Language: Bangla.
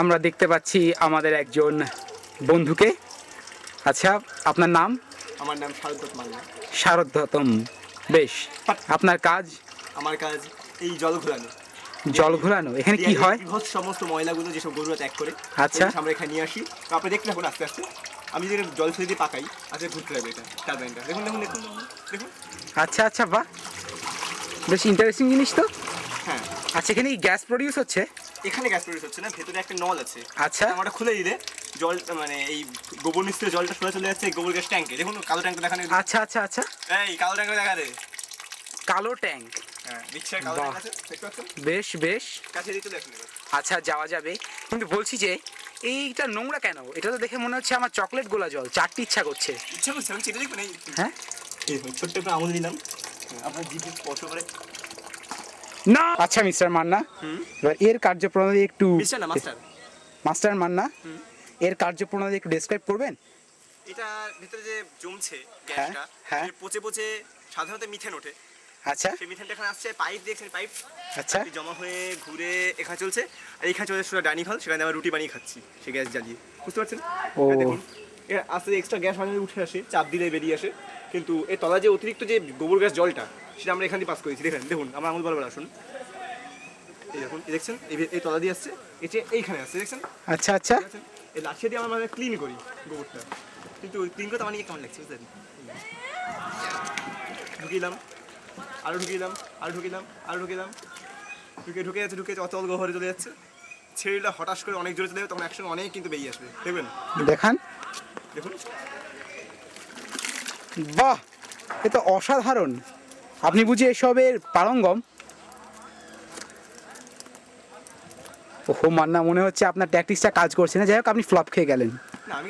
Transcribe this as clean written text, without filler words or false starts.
আমরা দেখতে পাচ্ছি আমাদের একজন বন্ধুকে। আচ্ছা, আপনার নাম? আমার নাম শারদত্ত মান্না। শারদতম, বেশ। আপনার কাজ? আমার কাজ এই জল ঘোরানো। জল ঘোরানো? এখানে কি হয়? বিভৎস সমস্ত ময়লাগুলো যেসব গরুরা ত্যাগ করে, আচ্ছা। আমরা এখানে নিয়ে আসি। তো আপনি দেখতে থাকুন আস্তে আস্তে। আমি যদি জল ছেড়ে দিয়ে পাকাই, আচ্ছা ঘুরতে যাবে এটা টারবাইনটা। দেখুন দেখুন দেখুন দেখুন। আচ্ছা আচ্ছা, বাহ, বেশ ইন্টারেস্টিং জিনিস তো। হ্যাঁ। আচ্ছা, এখানে কি গ্যাস প্রডিউস হচ্ছে? এখানে গ্যাস প্রডিউস হচ্ছে না, ভেতরে একটা নল আছে। আচ্ছা। আমরা খুলে দিলে জল, মানে এই গোবর মিশ্রিত জলটা সোজা চলে যাচ্ছে গোবর গ্যাস ট্যাঙ্কে। দেখুন কালো ট্যাঙ্কটা দেখানো। আচ্ছা আচ্ছা আচ্ছা, এই কালো ট্যাঙ্কটা দেখা দে। কালো ট্যাঙ্ক। হ্যাঁ, মিক্সার কালো ট্যাঙ্ক আছে, দেখতে পাচ্ছেন? বেশ বেশ। কাছে দিয়ে চলে আসুন এবার। আচ্ছা, যাওয়া যাবে, কিন্তু বলছি যে এইটা নোংরা কেন? এটা তো দেখে মনে হচ্ছে আমার চকলেট গোলা জল, চাটতে ইচ্ছা করছে। ইচ্ছা করছে আমি চেটে দেখবেন। এই হ্যাঁ, এই ছোট্ট একটা আঙুল দিলাম, আপনার জিভে স্পর্শ করে। না। আচ্ছা মিস্টার মান্না, এবার এর কার্যপ্রণালী একটু। মিস্টার না, মাস্টার। মাস্টার মান্না, এর কার্যপ্রণালী একটু ডেসক্রাইব করবেন? এটা ভিতরে যে জমছে গ্যাসটা, হ্যাঁ। পচে পচে সাধারণত মিথেন ওঠে। আচ্ছা সেই মিথেনটা এখানে আসছে, পাইপ দেখছেন, পাইপ আচ্ছা জমা হয়ে ঘুরে এখানে চলছে। আর এখানে চলে সোজা ডাইনিং হল, সেখানে আমরা রুটি বানিয়ে খাচ্ছি সেই গ্যাস জ্বালিয়ে। বুঝতে পারছেন? ও। এখানে দেখুন, এর আস্তে এক্সট্রা গ্যাস মাঝে উঠে আসে, চাপ দিলে বেরিয়ে আসে। কিন্তু এর তলা যে অতিরিক্ত যে গোবর গ্যাস জলটা, সেটা আমরা এখান দিয়ে পাস করেছি। দেখেন দেখুন, আমার আঙুল বরাবর আসুন। এই দেখুন, এই দেখছেন, এই তলা দিয়ে আসছে, এটা এইখানে আসছে, দেখছেন? আচ্ছা আচ্ছা, এই লাঠি দিয়ে আমরা ক্লিন করি গোবরটা, কিন্তু ক্লিন করতে আমার কেমন লাগছে বুঝলেন? ঢুকিলাম, আরও ঢুকিলাম, আরও ঢুকিলাম, আরও ঢুকিলাম, ঢুকে যাচ্ছে, ঢুকে যাচ্ছে, অতল গহরে চলে যাচ্ছে। ছেড়েটা হঠাৎ করে অনেক জোরে চলে যাবে, তখন একসঙ্গে অনেক কিন্তু বেরিয়ে আসবে। দেখবেন, দেখান। দেখুন। বাহ, এ তো অসাধারণ। আপনি বুঝি এসবের পারঙ্গম? ওহো মান্না, মনে হচ্ছে আপনার ট্যাকটিক্সটা কাজ করছে না। যাই হোক, আপনি ফ্লপ খেয়ে গেলেন। না, আমি